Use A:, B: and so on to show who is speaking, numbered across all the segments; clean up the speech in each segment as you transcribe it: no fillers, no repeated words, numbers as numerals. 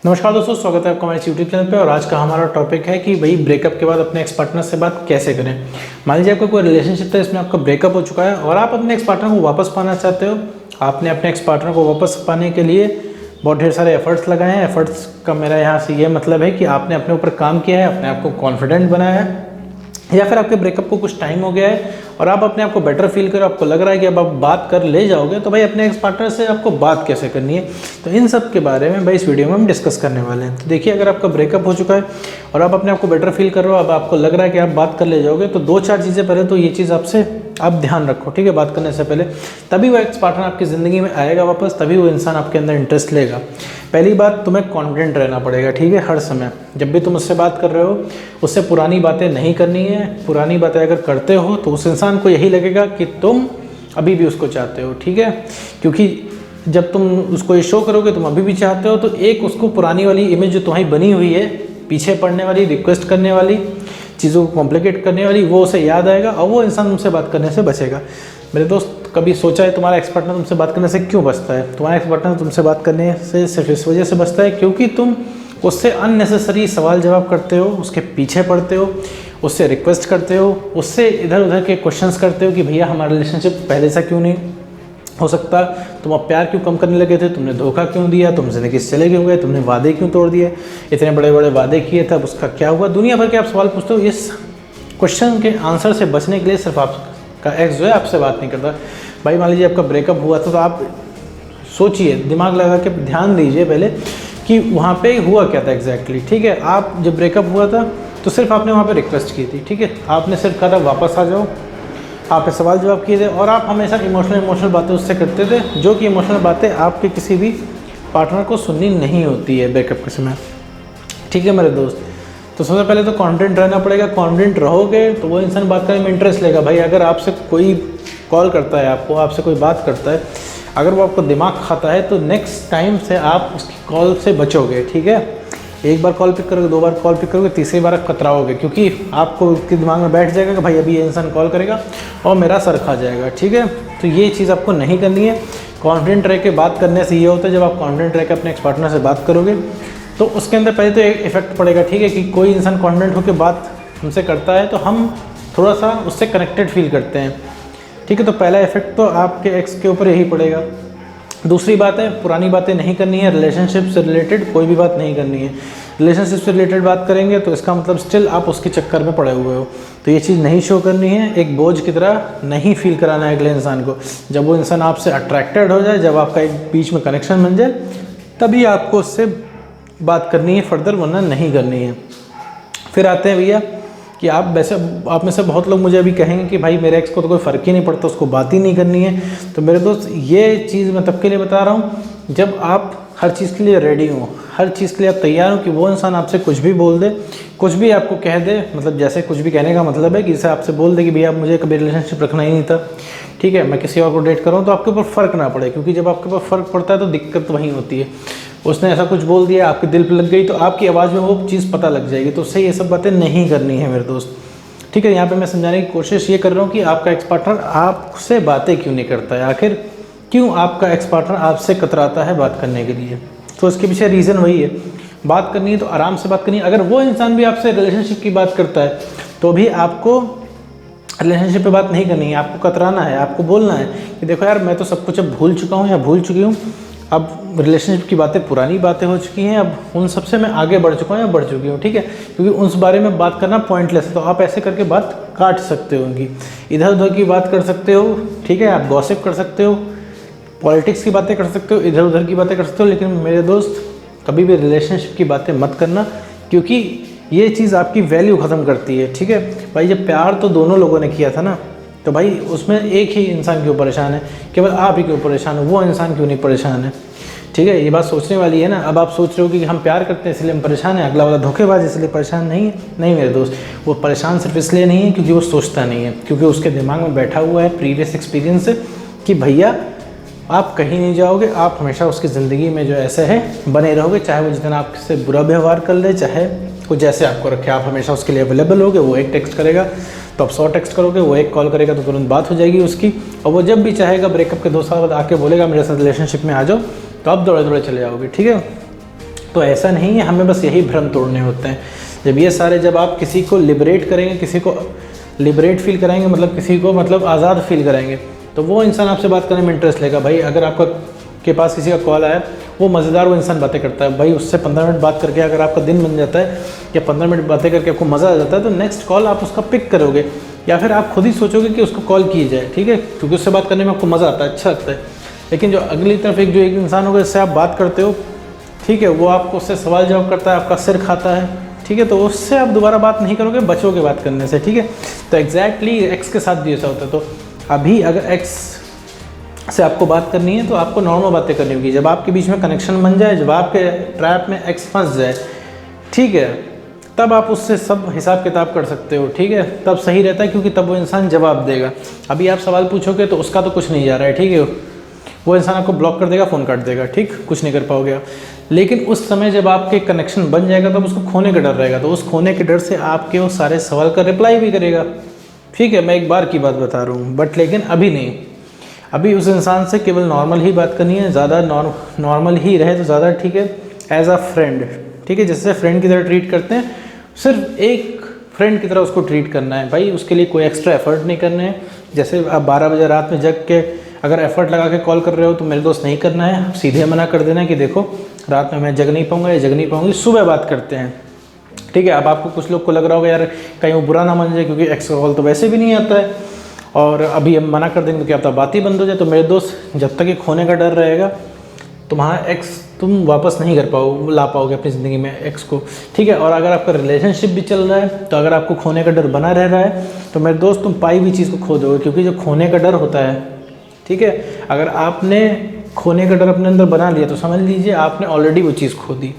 A: नमस्कार दोस्तों, स्वागत है आपका हमारे यूट्यूब चैनल पे। और आज का हमारा टॉपिक है कि भाई ब्रेकअप के बाद अपने एक्स पार्टनर से बात कैसे करें। मान लीजिए आपका कोई रिलेशनशिप था, इसमें आपका ब्रेकअप हो चुका है और आप अपने एक्स पार्टनर को वापस पाना चाहते हो। आपने अपने एक्स पार्टनर को वापस पाने के लिए बहुत ढेर सारे एफर्ट्स लगाए हैं। एफर्ट्स का मेरा यहाँ से ये मतलब है कि आपने अपने ऊपर काम किया है, अपने आप को कॉन्फिडेंट बनाया है, या फिर आपके ब्रेकअप को कुछ टाइम हो गया है और आप अपने आप को बेटर फील करो, आपको लग रहा है कि अब आप बात कर ले जाओगे। तो भाई अपने एक्स पार्टनर से आपको बात कैसे करनी है, तो इन सब के बारे में भाई इस वीडियो में हम डिस्कस करने वाले हैं। तो देखिए, अगर आपका ब्रेकअप हो चुका है और आप अपने आप को बेटर फील कर रहे हो, अब आपको लग रहा है कि आप बात कर ले जाओगे, तो दो चार चीज़ें पहले तो ये चीज़ आपसे आप ध्यान रखो, ठीक है। बात करने से पहले तभी वो एक्स पार्टनर आपकी ज़िंदगी में आएगा वापस, तभी वो इंसान आपके अंदर इंटरेस्ट लेगा। पहली बात, तुम्हें कॉन्फिडेंट रहना पड़ेगा, ठीक है। हर समय जब भी तुम उससे बात कर रहे हो, उससे पुरानी बातें नहीं करनी है। पुरानी बातें अगर करते हो तो उस इंसान को यही लगेगा कि तुम अभी भी उसको चाहते हो, ठीक है। क्योंकि जब तुम उसको ये शो करोगे तुम अभी भी चाहते हो, तो एक उसको पुरानी वाली इमेज जो तुम्हारी बनी हुई है, पीछे पड़ने वाली, रिक्वेस्ट करने वाली, चीज़ों को कॉम्प्लिकेट करने वाली, वो उसे याद आएगा और वो इंसान तुमसे बात करने से बचेगा। मेरे दोस्त, कभी सोचा है तुम्हारा एक्स पार्टनर तुमसे बात करने से क्यों बचता है? तुम्हारा एक्स पार्टनर तुमसे बात करने से सिर्फ इस वजह से बचता है क्योंकि तुम उससे अननेसेसरी सवाल जवाब करते हो, उसके पीछे पड़ते हो, उससे रिक्वेस्ट करते हो, उससे इधर उधर के क्वेश्चंस करते हो कि भैया हमारा रिलेशनशिप पहले से क्यों नहीं हो सकता, तुम अब प्यार क्यों कम करने लगे थे, तुमने धोखा क्यों दिया, तुम ज़िंदगी से चले क्यों गए, तुमने वादे क्यों तोड़ दिए, इतने बड़े बड़े वादे किए थे, अब उसका क्या हुआ। दुनिया भर के आप सवाल पूछते हो। इस क्वेश्चन के आंसर से बचने के लिए सिर्फ आपका एक्स जो है आपसे बात नहीं करता। भाई मान लीजिए आपका ब्रेकअप हुआ था, तो आप सोचिए, दिमाग लगा के ध्यान दीजिए पहले कि वहाँ पे हुआ क्या था एग्जैक्टली, ठीक है। आप जब ब्रेकअप हुआ था तो सिर्फ आपने वहाँ पे रिक्वेस्ट की थी, ठीक है। आपने सिर्फ कहा था वापस आ जाओ, आपने सवाल जवाब किए थे और आप हमेशा इमोशनल बातें उससे करते थे, जो कि इमोशनल बातें आपके किसी भी पार्टनर को सुननी नहीं होती है ब्रेकअप के समय, ठीक है मेरे दोस्त। तो सबसे पहले तो कॉन्फिडेंट रहना पड़ेगा। कॉन्फिडेंट रहोगे तो वो इंसान बात करने में इंटरेस्ट लेगा। भाई अगर आपसे कोई कॉल करता है, आपसे कोई बात करता है, अगर वो आपको दिमाग खाता है तो नेक्स्ट टाइम से आप उसकी कॉल से बचोगे, ठीक है। एक बार कॉल पिक करोगे, दो बार कॉल पिक करोगे, तीसरी बार आप कतराओगे, क्योंकि आपको उसके दिमाग में बैठ जाएगा कि भाई अभी ये इंसान कॉल करेगा और मेरा सर खा जाएगा, ठीक है। तो ये चीज़ आपको नहीं करनी है। कॉन्फिडेंट रह के बात करने से ये होता है, जब आप कॉन्फिडेंट रह के अपने एक्स पार्टनर से बात करोगे तो उसके अंदर पहले तो एक इफेक्ट पड़ेगा, ठीक है, कि कोई इंसान कॉन्फिडेंट होकर बात हमसे करता है तो हम थोड़ा सा उससे कनेक्टेड फील करते हैं, ठीक है। तो पहला इफेक्ट तो आपके एक्स के ऊपर यही पड़ेगा। दूसरी बात है, पुरानी बातें नहीं करनी है। रिलेशनशिप से रिलेटेड कोई भी बात नहीं करनी है। रिलेशनशिप से रिलेटेड बात करेंगे तो इसका मतलब स्टिल आप उसके चक्कर में पड़े हुए हो, तो ये चीज़ नहीं शो करनी है। एक बोझ की तरह नहीं फील कराना है अगले इंसान को। जब वो इंसान आपसे अट्रैक्टेड हो जाए, जब आपका एक बीच में कनेक्शन बन जाए, तभी आपको उससे बात करनी है फर्दर, वरना नहीं करनी है। फिर आते हैं भैया कि आप में से बहुत लोग मुझे अभी कहेंगे कि भाई मेरे एक्स को तो कोई फ़र्क ही नहीं पड़ता, उसको बात ही नहीं करनी है। तो मेरे दोस्त, ये चीज़ मैं तब के लिए बता रहा हूँ जब आप हर चीज़ के लिए रेडी हो, हर चीज़ के लिए आप तैयार हो कि वो इंसान आपसे कुछ भी बोल दे, कुछ भी आपको कह दे। मतलब जैसे कुछ भी कहने का मतलब है कि जैसे आपसे बोल दे कि भैया मुझे कभी रिलेशनशिप रखना ही नहीं था, ठीक है, मैं किसी और को डेट कर रहा हूँ, तो आपके ऊपर फ़र्क ना पड़े। क्योंकि जब आपके ऊपर फ़र्क पड़ता है तो दिक्कत वहीं होती है। उसने ऐसा कुछ बोल दिया, आपके दिल पर लग गई, तो आपकी आवाज़ में वो चीज़ पता लग जाएगी। तो उससे ये सब बातें नहीं करनी है मेरे दोस्त, ठीक है। यहाँ पे मैं समझाने की कोशिश ये कर रहा हूँ कि आपका एक्स पार्टनर आपसे बातें क्यों नहीं करता है, आखिर क्यों आपका एक्स पार्टनर आपसे कतराता है बात करने के लिए। तो इसके पीछे रीज़न वही है, बात करनी है तो आराम से बात करनी है। अगर वो इंसान भी आपसे रिलेशनशिप की बात करता है तो भी आपको रिलेशनशिप पे बात नहीं करनी है, आपको कतराना है, आपको बोलना है कि देखो यार, मैं तो सब कुछ अब भूल चुका हूँ या भूल चुकी हूँ, अब रिलेशनशिप की बातें पुरानी बातें हो चुकी हैं, अब उन सब से मैं आगे बढ़ चुका हूँ या बढ़ चुकी हूँ, ठीक है। क्योंकि उस बारे में बात करना पॉइंटलेस है। तो आप ऐसे करके बात काट सकते हो, उनकी इधर उधर की बात कर सकते हो, ठीक है। आप गॉसिप कर सकते हो, पॉलिटिक्स की बातें कर सकते हो, इधर उधर की बातें कर सकते हो, लेकिन मेरे दोस्त कभी भी रिलेशनशिप की बातें मत करना, क्योंकि ये चीज़ आपकी वैल्यू ख़त्म करती है, ठीक है। भाई जब प्यार तो दोनों लोगों ने किया था ना, तो भाई उसमें एक ही इंसान क्यों परेशान है, केवल आप ही क्यों परेशान हो, वो इंसान क्यों नहीं परेशान है, ठीक है। ये बात सोचने वाली है ना। अब आप सोच रहे हो कि हम प्यार करते हैं इसलिए हम परेशान हैं, अगला वाला धोखेबाज इसलिए परेशान नहीं है। नहीं मेरे दोस्त, वो परेशान सिर्फ इसलिए नहीं है क्योंकि वो सोचता नहीं है, क्योंकि उसके दिमाग में बैठा हुआ है प्रीवियस एक्सपीरियंस से कि भैया आप कहीं नहीं जाओगे, आप हमेशा उसकी ज़िंदगी में जो ऐसे है बने रहोगे, चाहे वो जितना आपसे बुरा व्यवहार कर ले, चाहे वो जैसे आपको रखे, आप हमेशा उसके लिए अवेलेबल होगे। वो एक टेक्स्ट करेगा तो आप 100 टेक्स्ट करोगे, वो एक कॉल करेगा तो तुरंत बात हो जाएगी उसकी। और वो जब भी चाहेगा ब्रेकअप के 2 साल बाद आके बोलेगा मेरे साथ रिलेशनशिप में आ जाओ, तो आप दौड़े दौड़े चले जाओगे, ठीक है। तो ऐसा नहीं है, हमें बस यही भ्रम तोड़ने होते हैं। जब आप किसी को लिबरेट करेंगे, किसी को लिबरेट फील कराएंगे, मतलब किसी को मतलब आज़ाद फील कराएंगे, तो वो इंसान आपसे बात करने में इंटरेस्ट लेगा। भाई अगर आपका के पास किसी का कॉल आया, वो मज़ेदार वो इंसान बातें करता है, भाई उससे 15 मिनट बात करके अगर आपका दिन बन जाता है या 15 मिनट बातें करके आपको मज़ा आ जाता है, तो नेक्स्ट कॉल आप उसका पिक करोगे या फिर आप खुद ही सोचोगे कि उसको कॉल की जाए, ठीक है, क्योंकि उससे बात करने में आपको मज़ा आता है, अच्छा लगता है। लेकिन जो अगली तरफ एक इंसान होगा जिससे आप बात करते हो, ठीक है, वो आपको उससे सवाल जवाब करता है, आपका सिर खाता है, ठीक है, तो उससे आप दोबारा बात नहीं करोगे, बचोगे बात करने से, ठीक है। तो एग्जैक्टली एक्स के साथ भी ऐसा होता है। तो अभी अगर एक्स से आपको बात करनी है तो आपको नॉर्मल बातें करनी होगी। जब आपके बीच में कनेक्शन बन जाए, जब आपके ट्रैप में एक्स फंस जाए, ठीक है, तब आप उससे सब हिसाब किताब कर सकते हो, ठीक है, तब सही रहता है, क्योंकि तब वो इंसान जवाब देगा। अभी आप सवाल पूछोगे तो उसका तो कुछ नहीं जा रहा है, ठीक है, वो इंसान आपको ब्लॉक कर देगा, फ़ोन काट देगा, ठीक, कुछ नहीं कर पाओगे आप। लेकिन उस समय जब आपके कनेक्शन बन जाएगा तब उसको खोने का डर रहेगा, तो उस खोने के डर से आपके वो सारे सवाल का रिप्लाई भी करेगा, ठीक है। मैं एक बार की बात बता रहा हूँ, बट लेकिन अभी नहीं, अभी उस इंसान से केवल नॉर्मल ही बात करनी है, ज़्यादा नॉर्मल ही रहे तो ज़्यादा ठीक है, एज अ फ्रेंड, ठीक है, जैसे फ्रेंड की तरह ट्रीट करते हैं, सिर्फ एक फ्रेंड की तरह उसको ट्रीट करना है भाई। उसके लिए कोई एक्स्ट्रा एफर्ट नहीं करने हैं। जैसे आप 12 बजे रात में जग के अगर एफर्ट लगा के कॉल कर रहे हो तो मेरे दोस्त नहीं करना है, सीधे मना कर देना है कि देखो रात में मैं जग नहीं पाऊँगा या जग नहीं पाऊँगी, सुबह बात करते हैं, ठीक है। अब आपको कुछ लोग को लग रहा होगा यार कहीं वो बुरा ना मान जाए, क्योंकि एक्स कॉल तो वैसे भी नहीं आता है और अभी हम मना कर देंगे तो क्या पता बात ही बंद हो जाए। तो मेरे दोस्त, जब तक ये खोने का डर रहेगा तुम्हारा एक्स तुम वापस नहीं ला पाओगे अपनी ज़िंदगी में एक्स को, ठीक है। और अगर आपका रिलेशनशिप भी चल रहा है तो अगर आपको खोने का डर बना रह रहा है तो मेरे दोस्त तुम पाई हुई चीज़ को खो दोगे, क्योंकि जो खोने का डर होता है, ठीक है, अगर आपने खोने का डर अपने अंदर बना लिया तो समझ लीजिए आपने ऑलरेडी वो चीज़ खो दी,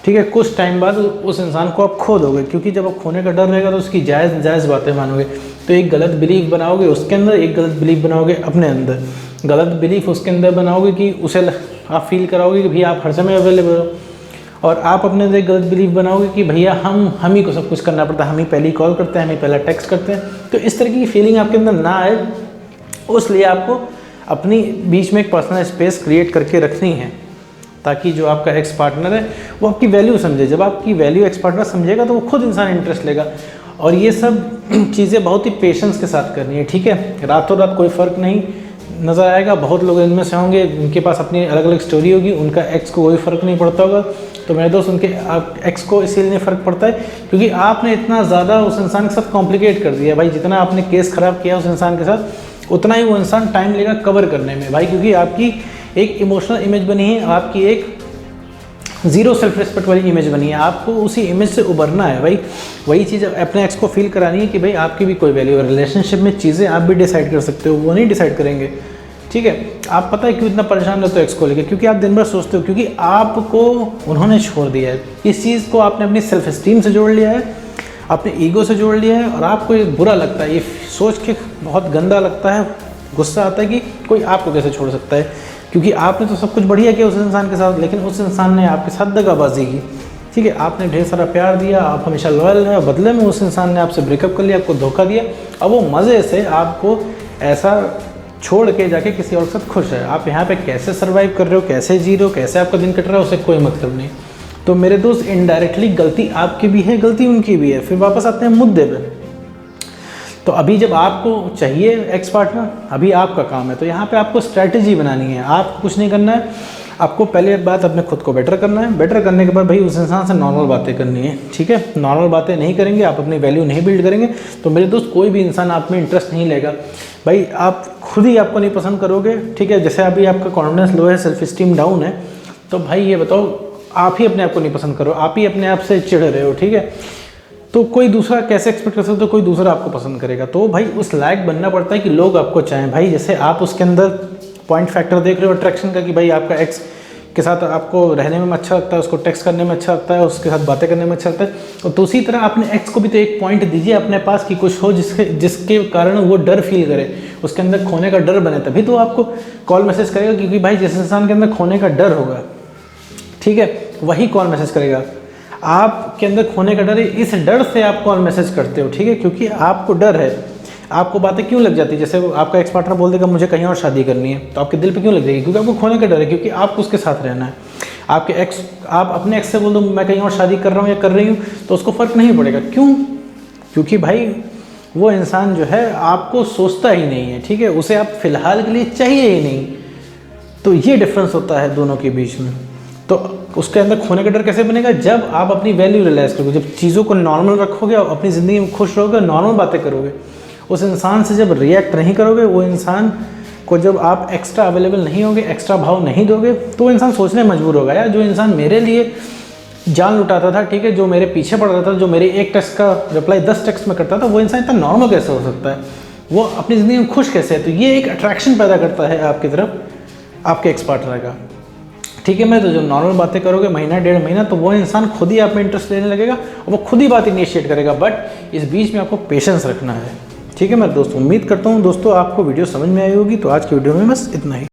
A: ठीक है। कुछ टाइम बाद उस इंसान को आप खो दोगे, क्योंकि जब आप खोने का डर रहेगा तो उसकी जायज़ बातें मानोगे। तो एक गलत बिलीफ बनाओगे उसके अंदर, एक गलत बिलीफ बनाओगे अपने अंदर। गलत बिलीफ उसके अंदर बनाओगे कि उसे आप फील कराओगे कि भैया आप हर समय अवेलेबल हो, और आप अपने अंदर एक गलत बिलीफ बनाओगे कि भैया हम ही को सब कुछ करना पड़ता है, हम ही पहले कॉल करते हैं, हम ही पहला टेक्स्ट करते हैं। तो इस तरह की फीलिंग आपके अंदर ना आए, उसलिए आपको अपनी बीच में एक पर्सनल स्पेस क्रिएट करके रखनी है, ताकि जो आपका एक्स पार्टनर है वो आपकी वैल्यू समझे। जब आपकी वैल्यू एक्स पार्टनर समझेगा तो वो खुद इंसान इंटरेस्ट लेगा। और ये सब चीज़ें बहुत ही पेशेंस के साथ करनी है, ठीक है। रातों रात कोई फ़र्क नहीं नज़र आएगा। बहुत लोग इनमें से होंगे उनके पास अपनी अलग अलग स्टोरी होगी, उनका एक्स को कोई फ़र्क नहीं पड़ता होगा। तो मेरे दोस्त, उनके एक्स को इसीलिए नहीं फ़र्क पड़ता है क्योंकि आपने इतना ज़्यादा उस इंसान के साथ कॉम्प्लिकेट कर दिया भाई। जितना आपने केस ख़राब किया उस इंसान के साथ, उतना ही वो इंसान टाइम लेगा कवर करने में भाई, क्योंकि आपकी एक इमोशनल इमेज बनी है, आपकी एक ज़ीरो सेल्फ रिस्पेक्ट वाली इमेज बनी है। आपको उसी इमेज से उभरना है भाई। वही चीज़ अपने एक्स को फील करानी है कि भाई आपकी भी कोई वैल्यू है। रिलेशनशिप में चीज़ें आप भी डिसाइड कर सकते हो, वो नहीं डिसाइड करेंगे, ठीक है। आप पता है क्यों इतना परेशान रहते हो एक्स को लेकर? क्योंकि आप दिन भर सोचते हो, क्योंकि आपको उन्होंने छोड़ दिया है। इस चीज़ को आपने अपनी सेल्फ इस्टीम से जोड़ लिया है, अपने ईगो से जोड़ लिया है, और आपको ये बुरा लगता है, ये सोच के बहुत गंदा लगता है, गुस्सा आता है कि कोई आपको कैसे छोड़ सकता है। क्योंकि आपने तो सब कुछ बढ़िया किया उस इंसान के साथ, लेकिन उस इंसान ने आपके साथ दगाबाजी की, ठीक है। आपने ढेर सारा प्यार दिया, आप हमेशा लॉयल रहे, बदले में उस इंसान ने आपसे ब्रेकअप कर लिया, आपको धोखा दिया। अब वो मज़े से आपको ऐसा छोड़ के जाके किसी और के साथ खुश है। आप यहाँ पे कैसे सर्वाइव कर रहे हो, कैसे जी रहे हो, कैसे आपका दिन कट रहा है, उससे कोई मतलब नहीं। तो मेरे दोस्त, इनडायरेक्टली गलती आपकी भी है, गलती उनकी भी है। फिर वापस आते हैं मुद्दे पे। तो अभी जब आपको चाहिए एक्स पार्टनर, अभी आपका काम है, तो यहाँ पे आपको स्ट्रैटेजी बनानी है। आपको कुछ नहीं करना है, आपको पहले बात अपने खुद को बेटर करना है। बेटर करने के बाद भाई उस इंसान से नॉर्मल बातें करनी है, ठीक है। नॉर्मल बातें नहीं करेंगे, आप अपनी वैल्यू नहीं बिल्ड करेंगे, तो मेरे दोस्त कोई भी इंसान आप में इंटरेस्ट नहीं लेगा भाई। आप खुद ही आपको नहीं पसंद करोगे, ठीक है। जैसे अभी आपका कॉन्फिडेंस लो है, सेल्फ स्टीम डाउन है, तो भाई ये बताओ, आप ही अपने आप को नहीं पसंद करो, आप ही अपने आप से चिढ़ रहे हो, ठीक है। तो कोई दूसरा कैसे एक्सपेक्ट कर सकते हो कोई दूसरा आपको पसंद करेगा? तो भाई उस लायक बनना पड़ता है कि लोग आपको चाहें भाई। जैसे आप उसके अंदर पॉइंट फैक्टर देख रहे हो अट्रैक्शन का, कि भाई आपका एक्स के साथ आपको रहने में अच्छा लगता है, उसको टेक्स्ट करने में अच्छा लगता है, उसके साथ बातें करने में अच्छा लगता है। तो दूसरी तरह अपने एक्स को भी तो एक पॉइंट दीजिए अपने पास कि कुछ हो जिसके कारण वो डर फील करे, उसके अंदर खोने का डर बने, तभी तो आपको कॉल मैसेज करेगा। क्योंकि भाई जिस इंसान के अंदर खोने का डर होगा, ठीक है, वही कॉल मैसेज करेगा। आपके अंदर खोने का डर है, इस डर से आप कॉल मैसेज करते हो, ठीक है, क्योंकि आपको डर है। आपको बातें क्यों लग जाती है? जैसे आपका एक्स पार्टनर बोल देगा मुझे कहीं और शादी करनी है, तो आपके दिल पे क्यों लग जाएगी? क्योंकि आपको खोने का डर है, क्योंकि आपको उसके साथ रहना है। आप अपने एक्स से बोल दो मैं कहीं और शादी कर रहा हूँ या कर रही हूँ, तो उसको फ़र्क नहीं पड़ेगा। क्यों? क्योंकि भाई वो इंसान जो है आपको सोचता ही नहीं है, ठीक है, उसे आप फिलहाल के लिए चाहिए ही नहीं। तो ये डिफरेंस होता है दोनों के बीच में। तो उसके अंदर खोने का डर कैसे बनेगा? जब आप अपनी वैल्यू रियलाइज़ करोगे, जब चीज़ों को नॉर्मल रखोगे और अपनी ज़िंदगी में खुश रहोगे, नॉर्मल बातें करोगे, उस इंसान से जब रिएक्ट नहीं करोगे, वो इंसान को जब आप एक्स्ट्रा अवेलेबल नहीं होगे, एक्स्ट्रा भाव नहीं दोगे, तो वो इंसान सोचने मजबूर होगा, यार जो इंसान मेरे लिए जान लुटाता था, ठीक है, जो मेरे पीछे पड़ रहा था, जो मेरे एक टेक्स्ट का रिप्लाई 10 टेक्स्ट में करता था, वो इंसान इतना नॉर्मल कैसे हो सकता है, वो अपनी ज़िंदगी में खुश कैसे है। तो ये एक अट्रैक्शन पैदा करता है आपकी तरफ आपके एक्स पार्टनर का, ठीक है। मैं तो जब नॉर्मल बातें करोगे महीना 1.5 महीना, तो वो इंसान खुद ही आप में इंटरेस्ट लेने लगेगा और वो खुद ही बात इनिशिएट करेगा। बट इस बीच में आपको पेशेंस रखना है, ठीक है। मैं दोस्तों उम्मीद करता हूँ दोस्तों आपको वीडियो समझ में आई होगी। तो आज की वीडियो में बस इतना ही।